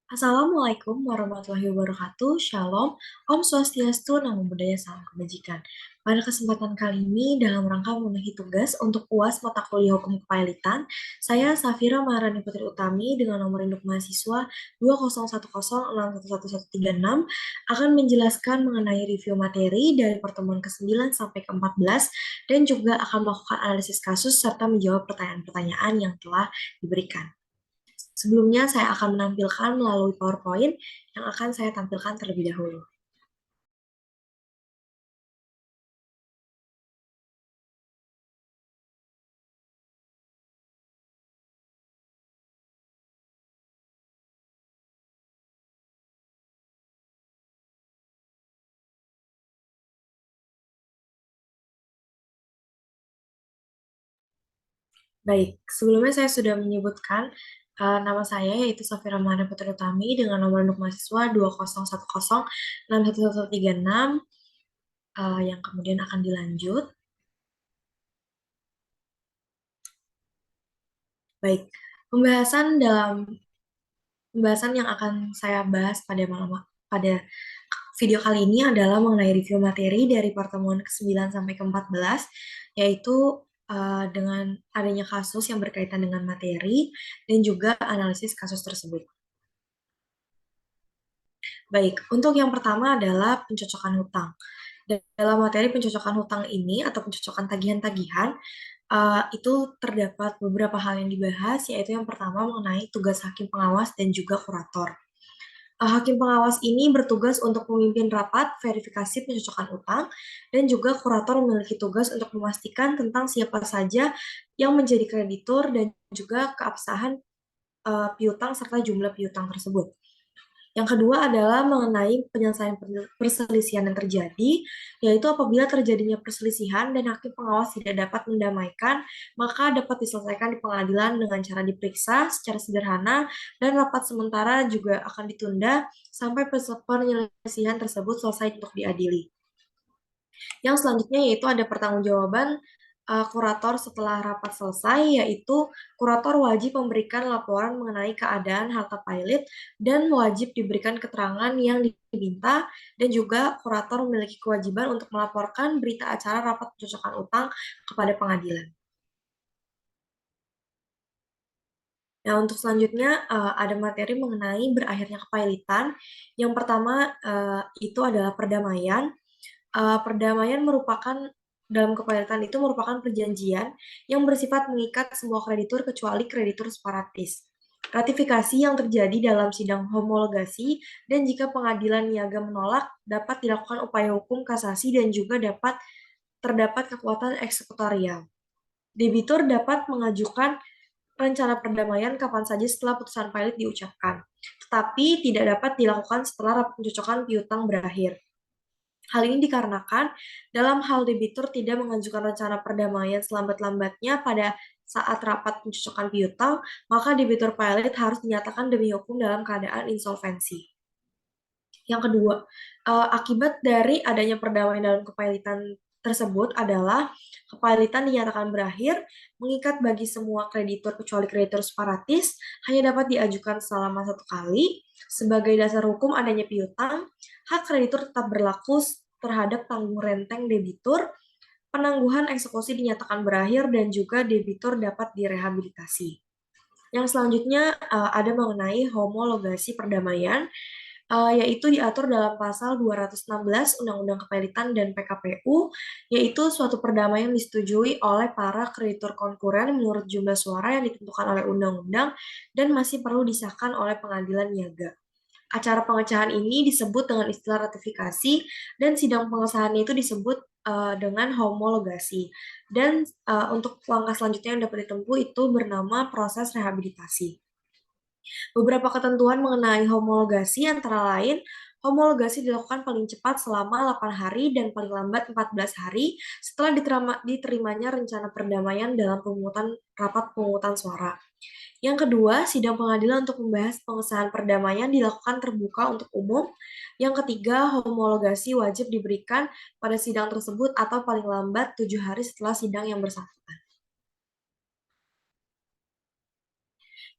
Assalamualaikum warahmatullahi wabarakatuh. Shalom, Om Swastiastu, Namo Buddhaya, Salam Kebajikan. Pada kesempatan kali ini, dalam rangka memenuhi tugas untuk UAS mata kuliah Hukum Kepailitan, saya Safira Maharani Putri Utami dengan nomor induk mahasiswa 2010611136 akan menjelaskan mengenai review materi dari pertemuan ke-9 sampai ke-14 dan juga akan melakukan analisis kasus serta menjawab pertanyaan-pertanyaan yang telah diberikan. Sebelumnya, saya akan menampilkan melalui PowerPoint yang akan saya tampilkan terlebih dahulu. Baik, sebelumnya saya sudah menyebutkan nama saya yaitu Safira Mahana Putri Utami dengan nomor induk mahasiswa 2010611136 yang kemudian akan dilanjut. Baik, pembahasan yang akan saya bahas pada video kali ini adalah mengenai review materi dari pertemuan ke-9 sampai ke-14, yaitu dengan adanya kasus yang berkaitan dengan materi dan juga analisis kasus tersebut. Baik, untuk yang pertama adalah pencocokan hutang. Dalam materi pencocokan hutang ini atau pencocokan tagihan-tagihan, itu terdapat beberapa hal yang dibahas, yaitu yang pertama mengenai tugas hakim pengawas dan juga kurator. Hakim pengawas ini bertugas untuk memimpin rapat verifikasi pencocokan utang dan juga kurator memiliki tugas untuk memastikan tentang siapa saja yang menjadi kreditur dan juga keabsahan piutang serta jumlah piutang tersebut. Yang kedua adalah mengenai penyelesaian perselisihan yang terjadi, yaitu apabila terjadinya perselisihan dan hakim pengawas tidak dapat mendamaikan, maka dapat diselesaikan di pengadilan dengan cara diperiksa secara sederhana dan rapat sementara juga akan ditunda sampai penyelesaian tersebut selesai untuk diadili. Yang selanjutnya yaitu ada pertanggungjawaban kurator setelah rapat selesai, yaitu kurator wajib memberikan laporan mengenai keadaan harta pilot dan wajib diberikan keterangan yang diminta, dan juga kurator memiliki kewajiban untuk melaporkan berita acara rapat pencocokan utang kepada pengadilan. Nah, untuk selanjutnya ada materi mengenai berakhirnya kepailitan. Yang pertama itu adalah perdamaian. Perdamaian dalam kepailitan itu merupakan perjanjian yang bersifat mengikat semua kreditur kecuali kreditur separatis. Ratifikasi yang terjadi dalam sidang homologasi dan jika pengadilan niaga menolak dapat dilakukan upaya hukum kasasi dan juga terdapat kekuatan eksekutorial. Debitur dapat mengajukan rencana perdamaian kapan saja setelah putusan pilot diucapkan, tetapi tidak dapat dilakukan setelah rapat pencocokan piutang berakhir. Hal ini dikarenakan dalam hal debitur tidak mengajukan rencana perdamaian selambat-lambatnya pada saat rapat pencocokan piutang, maka debitur pilot harus dinyatakan demi hukum dalam keadaan insolvensi. Yang kedua, akibat dari adanya perdamaian dalam kepailitan tersebut adalah kepailitan dinyatakan berakhir, mengikat bagi semua kreditur kecuali kreditur separatis, hanya dapat diajukan selama 1 kali. Sebagai dasar hukum adanya piutang, hak kreditur tetap berlaku terhadap tanggung renteng debitur, penangguhan eksekusi dinyatakan berakhir, dan juga debitur dapat direhabilitasi. Yang selanjutnya ada mengenai homologasi perdamaian, yaitu diatur dalam pasal 216 Undang-Undang Kepailitan dan PKPU, yaitu suatu perdamaian disetujui oleh para kreditur konkuren menurut jumlah suara yang ditentukan oleh undang-undang dan masih perlu disahkan oleh pengadilan niaga. Acara pengecahan ini disebut dengan istilah ratifikasi dan sidang pengesahannya itu disebut dengan homologasi. Dan untuk langkah selanjutnya yang dapat ditempuh itu bernama proses rehabilitasi. Beberapa ketentuan mengenai homologasi antara lain, homologasi dilakukan paling cepat selama 8 hari dan paling lambat 14 hari setelah diterimanya rencana perdamaian dalam rapat pemungutan suara. Yang kedua, sidang pengadilan untuk membahas pengesahan perdamaian dilakukan terbuka untuk umum. Yang ketiga, homologasi wajib diberikan pada sidang tersebut atau paling lambat 7 hari setelah sidang yang bersangkutan.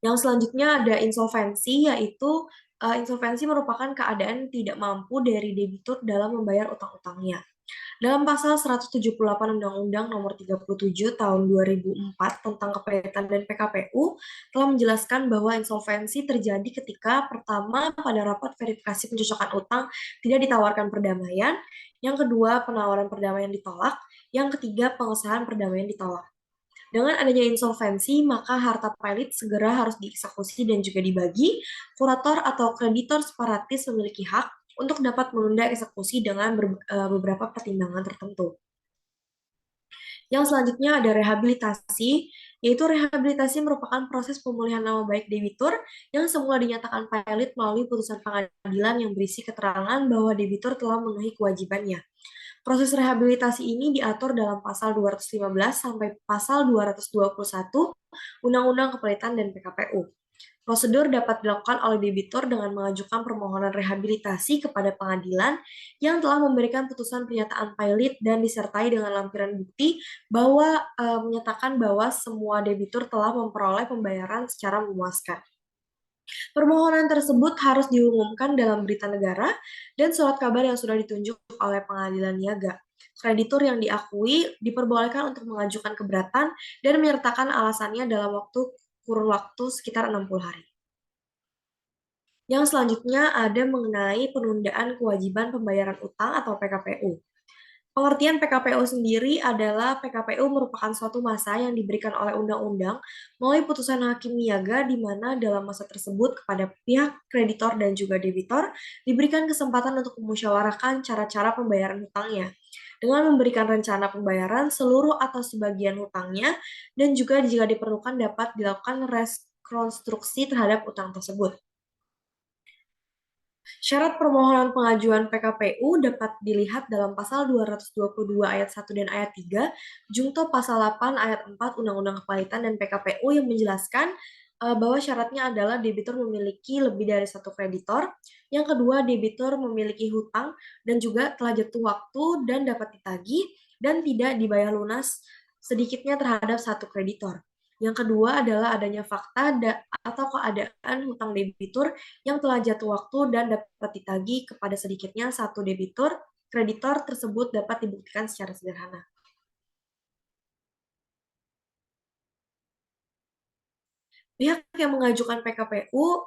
Yang selanjutnya ada insolvensi, yaitu Insolvensi merupakan keadaan tidak mampu dari debitur dalam membayar utang-utangnya. Dalam pasal 178 Undang-Undang Nomor 37 Tahun 2004 tentang Kepailitan dan PKPU telah menjelaskan bahwa insolvensi terjadi ketika pertama pada rapat verifikasi pencocokan utang tidak ditawarkan perdamaian, yang kedua penawaran perdamaian ditolak, yang ketiga pengesahan perdamaian ditolak. Dengan adanya insolvensi, maka harta pilot segera harus dieksekusi dan juga dibagi. Kurator atau kreditor separatis memiliki hak untuk dapat menunda eksekusi dengan beberapa pertimbangan tertentu. Yang selanjutnya ada rehabilitasi, yaitu rehabilitasi merupakan proses pemulihan nama baik debitur yang semula dinyatakan pilot melalui putusan pengadilan yang berisi keterangan bahwa debitur telah memenuhi kewajibannya. Proses rehabilitasi ini diatur dalam pasal 215 sampai pasal 221 Undang-Undang Kepailitan dan PKPU. Prosedur dapat dilakukan oleh debitur dengan mengajukan permohonan rehabilitasi kepada pengadilan yang telah memberikan putusan pernyataan pilot dan disertai dengan lampiran bukti bahwa menyatakan bahwa semua debitur telah memperoleh pembayaran secara memuaskan. Permohonan tersebut harus diumumkan dalam berita negara dan surat kabar yang sudah ditunjuk oleh pengadilan niaga. Kreditur yang diakui diperbolehkan untuk mengajukan keberatan dan menyertakan alasannya dalam kurun waktu sekitar 60 hari. Yang selanjutnya ada mengenai penundaan kewajiban pembayaran utang atau PKPU. Pengertian PKPU sendiri adalah PKPU merupakan suatu masa yang diberikan oleh undang-undang melalui putusan hakim niaga di mana dalam masa tersebut kepada pihak kreditor dan juga debitor diberikan kesempatan untuk memusyawarahkan cara-cara pembayaran hutangnya dengan memberikan rencana pembayaran seluruh atau sebagian hutangnya dan juga jika diperlukan dapat dilakukan rekonstruksi terhadap utang tersebut. Syarat permohonan pengajuan PKPU dapat dilihat dalam pasal 222 ayat 1 dan ayat 3, Jungto pasal 8 ayat 4 Undang-Undang Kepailitan dan PKPU yang menjelaskan bahwa syaratnya adalah debitur memiliki lebih dari satu kreditor, yang kedua debitur memiliki hutang dan juga telah jatuh waktu dan dapat ditagih dan tidak dibayar lunas sedikitnya terhadap satu kreditor. Yang kedua adalah adanya fakta atau keadaan hutang debitur yang telah jatuh waktu dan dapat ditagih kepada sedikitnya satu debitur, kreditor tersebut dapat dibuktikan secara sederhana. Pihak yang mengajukan PKPU,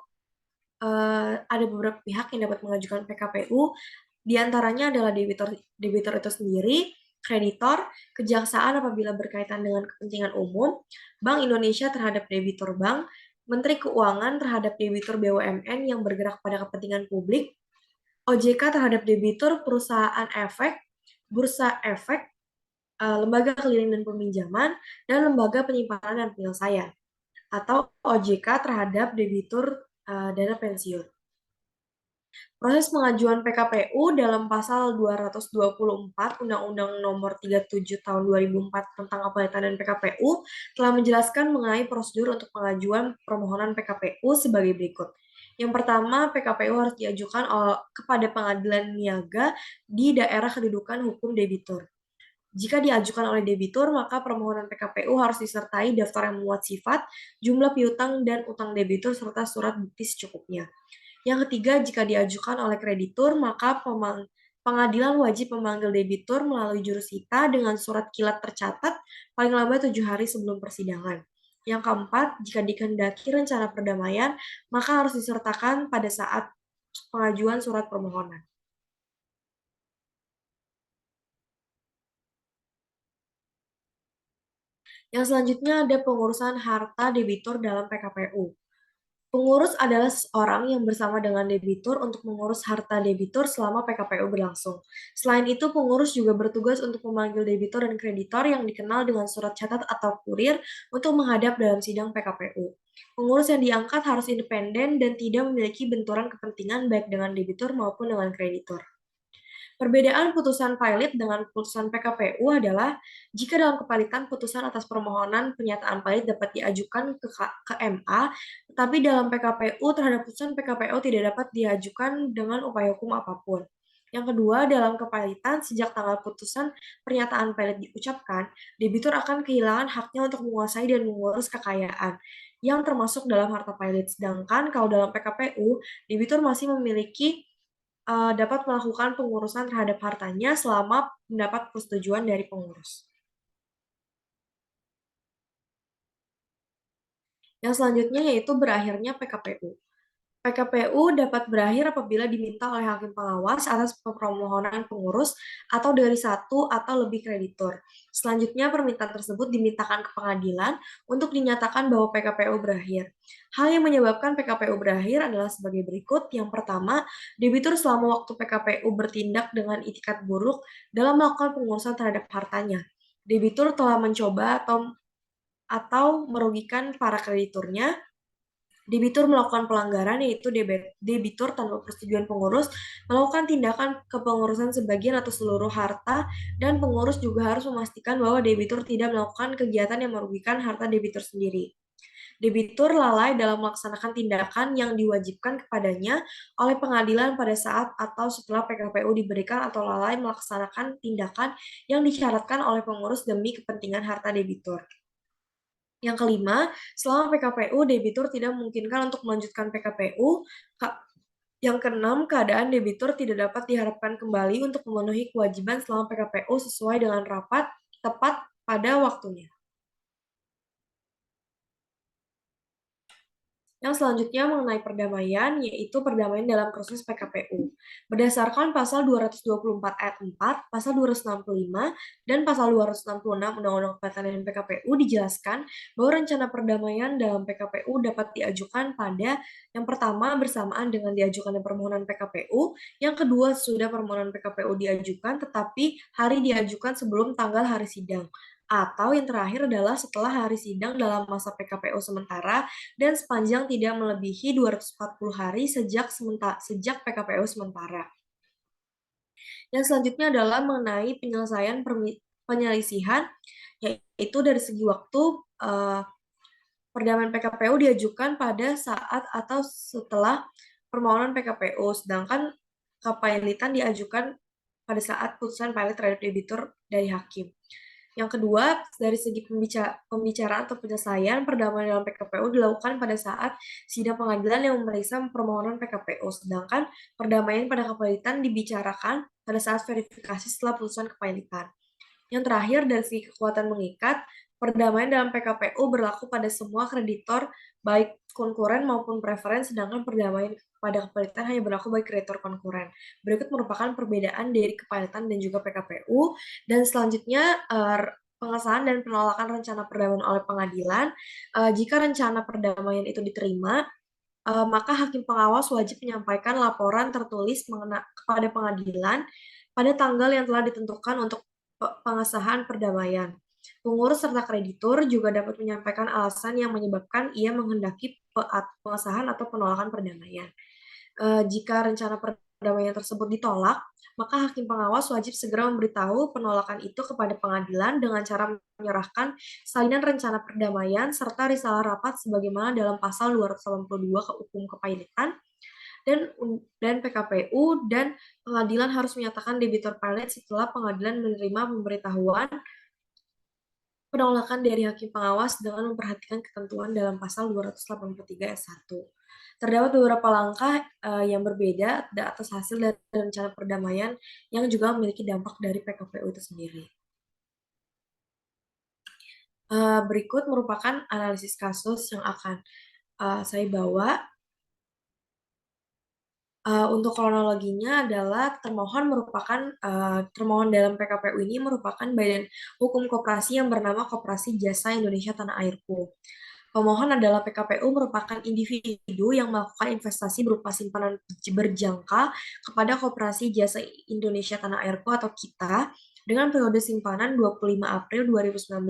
ada beberapa pihak yang dapat mengajukan PKPU, diantaranya adalah debitur itu sendiri, kreditor, kejaksaan apabila berkaitan dengan kepentingan umum, Bank Indonesia terhadap debitur bank, Menteri Keuangan terhadap debitur BUMN yang bergerak pada kepentingan publik, OJK terhadap debitur perusahaan efek, bursa efek, lembaga keliling dan peminjaman, dan lembaga penyimpanan dan penyelesaian, atau OJK terhadap debitur dana pensiun. Proses pengajuan PKPU dalam pasal 224 Undang-Undang Nomor 37 Tahun 2004 tentang Kepailitan dan PKPU telah menjelaskan mengenai prosedur untuk pengajuan permohonan PKPU sebagai berikut. Yang pertama, PKPU harus diajukan kepada pengadilan niaga di daerah kedudukan hukum debitur. Jika diajukan oleh debitur, maka permohonan PKPU harus disertai daftar yang memuat sifat, jumlah piutang dan utang debitur serta surat bukti secukupnya. Yang ketiga, jika diajukan oleh kreditur, maka pengadilan wajib memanggil debitur melalui jurusita dengan surat kilat tercatat paling lambat 7 hari sebelum persidangan. Yang keempat, jika dikehendaki rencana perdamaian, maka harus disertakan pada saat pengajuan surat permohonan. Yang selanjutnya ada pengurusan harta debitur dalam PKPU. Pengurus adalah seorang yang bersama dengan debitur untuk mengurus harta debitur selama PKPU berlangsung. Selain itu, pengurus juga bertugas untuk memanggil debitur dan kreditor yang dikenal dengan surat catat atau kurir untuk menghadap dalam sidang PKPU. Pengurus yang diangkat harus independen dan tidak memiliki benturan kepentingan baik dengan debitur maupun dengan kreditor. Perbedaan putusan pilot dengan putusan PKPU adalah jika dalam kepalitan putusan atas permohonan pernyataan pilot dapat diajukan ke MA, tetapi dalam PKPU terhadap putusan PKPU tidak dapat diajukan dengan upaya hukum apapun. Yang kedua, dalam kepailitan, sejak tanggal putusan pernyataan pailit diucapkan, debitur akan kehilangan haknya untuk menguasai dan mengurus kekayaan yang termasuk dalam harta pailit. Sedangkan kalau dalam PKPU, debitur masih memiliki dapat melakukan pengurusan terhadap hartanya selama mendapat persetujuan dari pengurus. Yang selanjutnya yaitu berakhirnya PKPU. PKPU dapat berakhir apabila diminta oleh hakim pengawas atas permohonan pengurus atau dari satu atau lebih kreditur. Selanjutnya, permintaan tersebut dimintakan ke pengadilan untuk dinyatakan bahwa PKPU berakhir. Hal yang menyebabkan PKPU berakhir adalah sebagai berikut. Yang pertama, debitur selama waktu PKPU bertindak dengan itikat buruk dalam melakukan pengurusan terhadap hartanya. Debitur telah mencoba atau merugikan para krediturnya. Debitur melakukan pelanggaran, yaitu debitur tanpa persetujuan pengurus melakukan tindakan kepengurusan sebagian atau seluruh harta, dan pengurus juga harus memastikan bahwa debitur tidak melakukan kegiatan yang merugikan harta debitur sendiri. Debitur lalai dalam melaksanakan tindakan yang diwajibkan kepadanya oleh pengadilan pada saat atau setelah PKPU diberikan, atau lalai melaksanakan tindakan yang disyaratkan oleh pengurus demi kepentingan harta debitur. Yang kelima, selama PKPU, debitur tidak memungkinkan untuk melanjutkan PKPU. Yang keenam, keadaan debitur tidak dapat diharapkan kembali untuk memenuhi kewajiban selama PKPU sesuai dengan rapat tepat pada waktunya. Yang selanjutnya mengenai perdamaian, yaitu perdamaian dalam proses PKPU. Berdasarkan pasal 224 ayat 4, pasal 265, dan pasal 266 Undang-Undang Kepailitan dan PKPU dijelaskan bahwa rencana perdamaian dalam PKPU dapat diajukan pada yang pertama bersamaan dengan diajukannya permohonan PKPU, yang kedua sudah permohonan PKPU diajukan tetapi hari diajukan sebelum tanggal hari sidang, atau yang terakhir adalah setelah hari sidang dalam masa PKPU sementara dan sepanjang tidak melebihi 240 hari sejak PKPU sementara. Yang selanjutnya adalah mengenai penyelesaian penyelisihan, yaitu dari segi waktu, perdamaian PKPU diajukan pada saat atau setelah permohonan PKPU, sedangkan kepailitan diajukan pada saat putusan pailit terhadap debitur dari hakim. Yang kedua, dari segi pembicaraan atau penyelesaian, perdamaian dalam PKPU dilakukan pada saat sidang pengadilan yang memeriksa permohonan PKPU, sedangkan perdamaian pada kepailitan dibicarakan pada saat verifikasi setelah putusan kepailitan. Yang terakhir, dari segi kekuatan mengikat, perdamaian dalam PKPU berlaku pada semua kreditor, baik konkuren maupun preferen, sedangkan perdamaian pada kepailitan hanya berlaku bagi kreditor konkuren. Berikut merupakan perbedaan dari kepailitan dan juga PKPU. Dan selanjutnya, pengesahan dan penolakan rencana perdamaian oleh pengadilan. Jika rencana perdamaian itu diterima, maka hakim pengawas wajib menyampaikan laporan tertulis kepada pengadilan pada tanggal yang telah ditentukan untuk pengesahan perdamaian. Pengurus serta kreditur juga dapat menyampaikan alasan yang menyebabkan ia menghendaki pengesahan atau penolakan perdamaian. Jika rencana perdamaian tersebut ditolak, maka hakim pengawas wajib segera memberitahu penolakan itu kepada pengadilan dengan cara menyerahkan salinan rencana perdamaian serta risalah rapat sebagaimana dalam pasal 282 ke Hukum Kepailitan dan PKPU, dan pengadilan harus menyatakan debitur pailit setelah pengadilan menerima pemberitahuan penolakan dari hakim pengawas dengan memperhatikan ketentuan dalam pasal 283 ayat 1. Terdapat beberapa langkah yang berbeda atas hasil dari rencana perdamaian yang juga memiliki dampak dari PKPU itu sendiri. Berikut merupakan analisis kasus yang akan saya bawa. Untuk kronologinya adalah termohon dalam PKPU ini merupakan badan hukum koperasi yang bernama Koperasi Jasa Indonesia Tanah Airku. Pemohon adalah PKPU merupakan individu yang melakukan investasi berupa simpanan berjangka kepada Koperasi Jasa Indonesia Tanah Airku atau KITA dengan periode simpanan 25 April 2019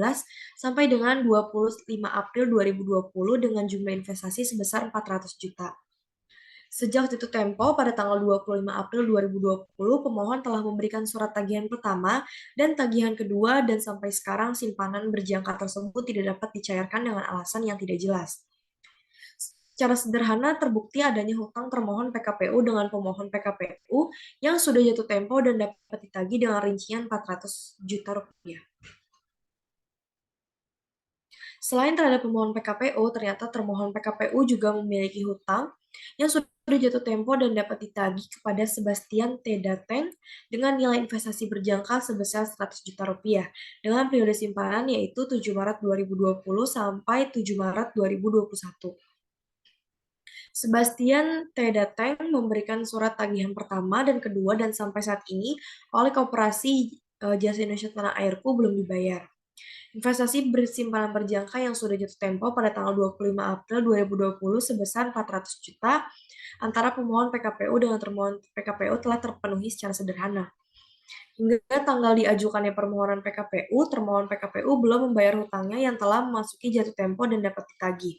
sampai dengan 25 April 2020 dengan jumlah investasi sebesar 400 juta. Sejak jatuh tempo pada tanggal 25 April 2020, pemohon telah memberikan surat tagihan pertama dan tagihan kedua, dan sampai sekarang simpanan berjangka tersebut tidak dapat dicairkan dengan alasan yang tidak jelas. Secara sederhana terbukti adanya hutang termohon PKPU dengan pemohon PKPU yang sudah jatuh tempo dan dapat ditagih dengan rincian 400 juta rupiah. Selain terhadap pemohon PKPU, ternyata termohon PKPU juga memiliki hutang yang sudah jatuh tempo dan dapat ditagih kepada Sebastian T. Dateng dengan nilai investasi berjangka sebesar 100 juta rupiah dengan periode simpanan yaitu 7 Maret 2020 sampai 7 Maret 2021. Sebastian T. Dateng memberikan surat tagihan pertama dan kedua dan sampai saat ini oleh Koperasi Jasa Indonesia Tanah Airku belum dibayar. Investasi bersimpanan berjangka yang sudah jatuh tempo pada tanggal 25 April 2020 sebesar 400 juta antara pemohon PKPU dengan termohon PKPU telah terpenuhi secara sederhana. Hingga tanggal diajukannya permohonan PKPU, termohon PKPU belum membayar hutangnya yang telah memasuki jatuh tempo dan dapat ditagih.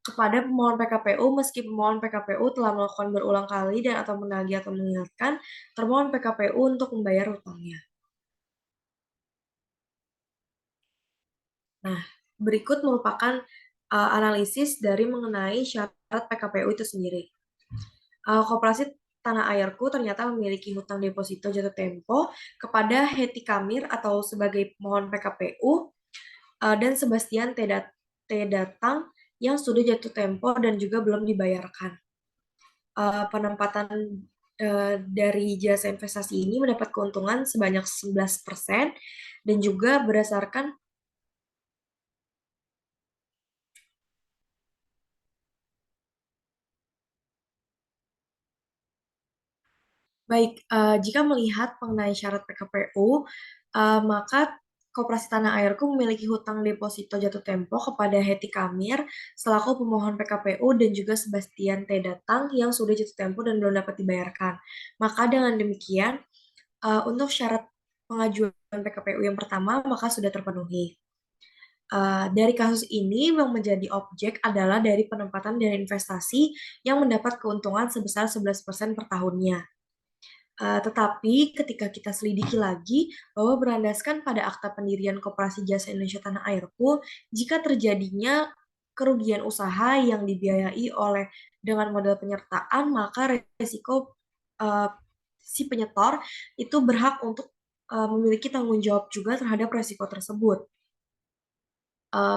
Kepada pemohon PKPU, meski pemohon PKPU telah melakukan berulang kali dan atau menagih atau mengingatkan termohon PKPU untuk membayar hutangnya. Nah, berikut merupakan analisis dari mengenai syarat PKPU itu sendiri. Koperasi Tanah Airku ternyata memiliki hutang deposito jatuh tempo kepada Heti Kamir atau sebagai pemohon PKPU dan Sebastian T. Datang yang sudah jatuh tempo dan juga belum dibayarkan. Penempatan dari jasa investasi ini mendapat keuntungan sebanyak 11% dan juga berdasarkan baik, jika melihat mengenai syarat PKPU, maka Koperasi Tanah Airku memiliki hutang deposito jatuh tempo kepada Heti Kamir selaku pemohon PKPU dan juga Sebastian T. Datang yang sudah jatuh tempo dan belum dapat dibayarkan. Maka dengan demikian, untuk syarat pengajuan PKPU yang pertama maka sudah terpenuhi. Dari kasus ini yang menjadi objek adalah dari penempatan dana investasi yang mendapat keuntungan sebesar 11% per tahunnya. Tetapi ketika kita selidiki lagi bahwa berlandaskan pada akta pendirian Koperasi Jasa Indonesia Tanah Airku, jika terjadinya kerugian usaha yang dibiayai oleh dengan modal penyertaan, maka resiko si penyetor itu berhak untuk memiliki tanggung jawab juga terhadap resiko tersebut.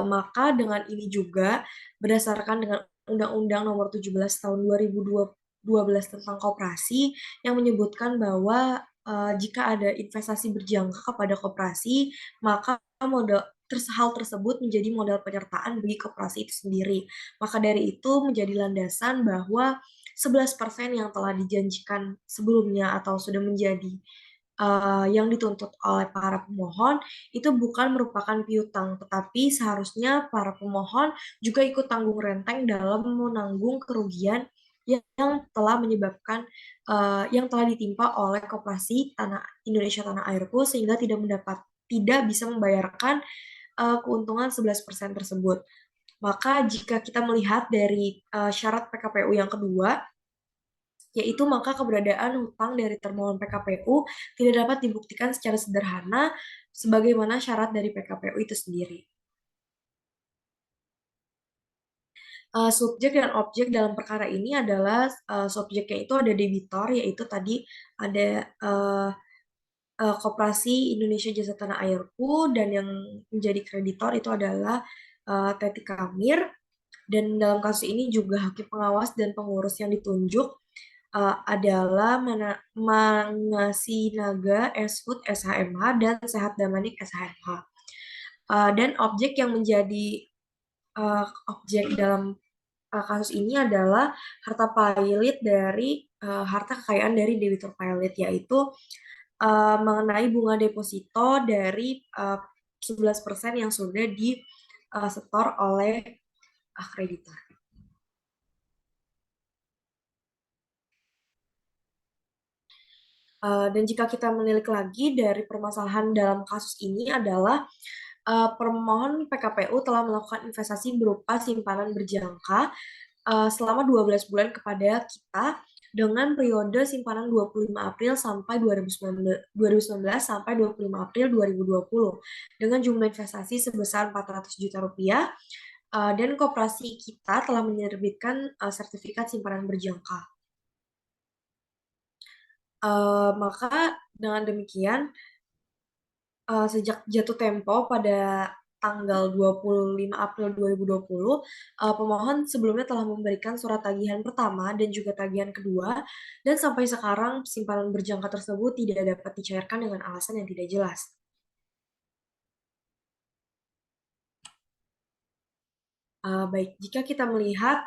Maka dengan ini juga berdasarkan dengan Undang-Undang Nomor 17 Tahun 2012 tentang koperasi yang menyebutkan bahwa jika ada investasi berjangka kepada koperasi, maka hal tersebut menjadi modal penyertaan bagi koperasi itu sendiri. Maka dari itu menjadi landasan bahwa 11% yang telah dijanjikan sebelumnya atau sudah menjadi yang dituntut oleh para pemohon itu bukan merupakan piutang, tetapi seharusnya para pemohon juga ikut tanggung renteng dalam menanggung kerugian yang telah menyebabkan yang telah ditimpa oleh Koperasi Indonesia Tanah Airku sehingga tidak bisa membayarkan keuntungan 11% tersebut. Maka jika kita melihat dari syarat PKPU yang kedua, yaitu maka keberadaan hutang dari termohon PKPU tidak dapat dibuktikan secara sederhana sebagaimana syarat dari PKPU itu sendiri. Subjek dan objek dalam perkara ini adalah subjeknya itu ada debitor, yaitu tadi ada Koperasi Indonesia Jasa Tanah Airku, dan yang menjadi kreditor itu adalah Teti Kamir, dan dalam kasus ini juga hakim pengawas dan pengurus yang ditunjuk adalah Mangasinaga S-Food SHMH dan Sehat Damanik SHMH. Dan objek yang menjadi objek dalam kasus ini adalah harta pailit dari harta kekayaan dari debitur pailit, yaitu mengenai bunga deposito dari 11% yang sudah disetor oleh kreditor. Dan jika kita menilik lagi dari permasalahan dalam kasus ini adalah permohon PKPU telah melakukan investasi berupa simpanan berjangka selama 12 bulan kepada kita dengan periode simpanan 25 April sampai 2019 sampai 25 April 2020 dengan jumlah investasi sebesar 400 juta rupiah Dan koperasi kita telah menerbitkan sertifikat simpanan berjangka. Maka dengan demikian, sejak jatuh tempo pada tanggal 25 April 2020, pemohon sebelumnya telah memberikan surat tagihan pertama dan juga tagihan kedua, dan sampai sekarang simpanan berjangka tersebut tidak dapat dicairkan dengan alasan yang tidak jelas. Baik, jika kita melihat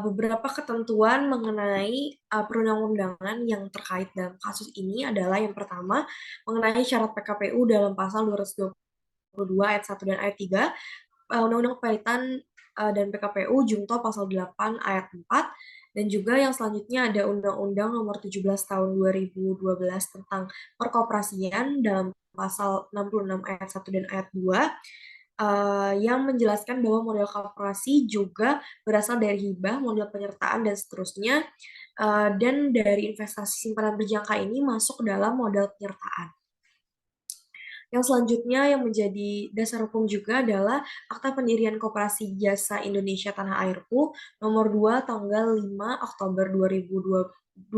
beberapa ketentuan mengenai perundang-undangan yang terkait dalam kasus ini adalah yang pertama mengenai syarat PKPU dalam pasal 222 ayat 1 dan ayat 3 Undang-Undang Keparitan dan PKPU Junto pasal 8 ayat 4 dan juga yang selanjutnya ada Undang-Undang Nomor 17 Tahun 2012 tentang Perkoperasian dalam pasal 66 ayat 1 dan ayat 2 yang menjelaskan bahwa model koperasi juga berasal dari hibah, model penyertaan, dan seterusnya. Dan dari investasi simpanan berjangka ini masuk ke dalam model penyertaan. Yang selanjutnya yang menjadi dasar hukum juga adalah Akta Pendirian Koperasi Jasa Indonesia Tanah Airku nomor 2 tanggal 5 Oktober 2015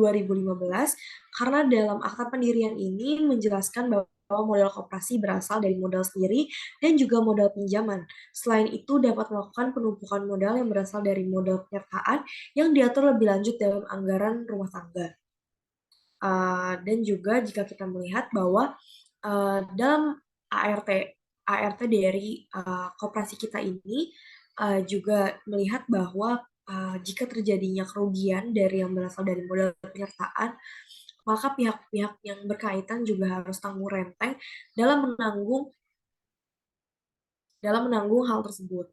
karena dalam akta pendirian ini menjelaskan bahwa modal koperasi berasal dari modal sendiri dan juga modal pinjaman. Selain itu dapat melakukan penumpukan modal yang berasal dari modal penyertaan yang diatur lebih lanjut dalam anggaran rumah tangga. Dan juga jika kita melihat bahwa dalam ART ART dari koperasi kita ini juga melihat bahwa jika terjadinya kerugian dari yang berasal dari modal penyertaan, maka pihak-pihak yang berkaitan juga harus tanggung renteng dalam menanggung hal tersebut.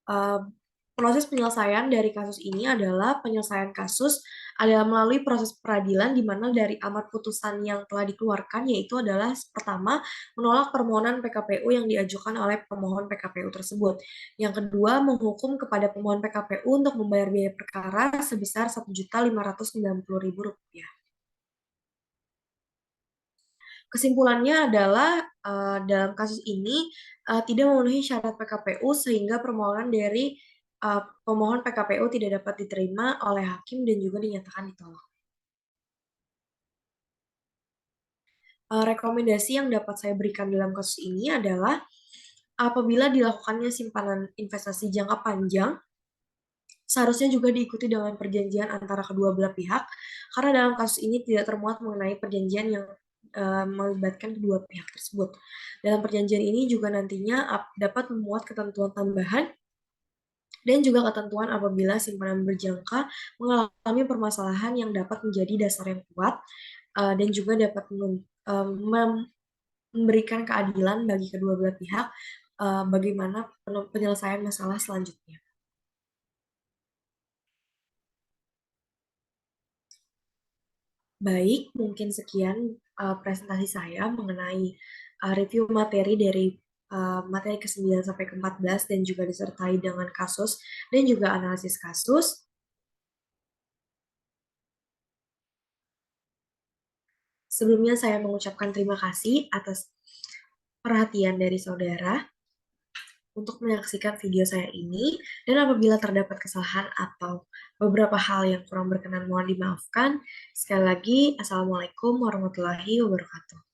Uh, Proses penyelesaian dari kasus ini adalah penyelesaian kasus adalah melalui proses peradilan di mana dari amar putusan yang telah dikeluarkan yaitu adalah pertama menolak permohonan PKPU yang diajukan oleh pemohon PKPU tersebut. Yang kedua menghukum kepada pemohon PKPU untuk membayar biaya perkara sebesar Rp1.590.000. Kesimpulannya adalah dalam kasus ini tidak memenuhi syarat PKPU sehingga permohonan dari pemohon PKPU tidak dapat diterima oleh hakim dan juga dinyatakan ditolak. Rekomendasi yang dapat saya berikan dalam kasus ini adalah apabila dilakukannya simpanan investasi jangka panjang, seharusnya juga diikuti dengan perjanjian antara kedua belah pihak, karena dalam kasus ini tidak termuat mengenai perjanjian yang melibatkan kedua pihak tersebut. Dalam perjanjian ini juga nantinya dapat memuat ketentuan tambahan dan juga ketentuan apabila simpanan berjangka mengalami permasalahan yang dapat menjadi dasar yang kuat dan juga dapat memberikan keadilan bagi kedua belah pihak bagaimana penyelesaian masalah selanjutnya. Baik, mungkin sekian presentasi saya mengenai review materi dari materi ke-9 sampai ke-14 dan juga disertai dengan kasus dan juga analisis kasus. Sebelumnya saya mengucapkan terima kasih atas perhatian dari saudara untuk menyaksikan video saya ini dan apabila terdapat kesalahan atau beberapa hal yang kurang berkenan mohon dimaafkan. Sekali lagi, Assalamualaikum warahmatullahi wabarakatuh.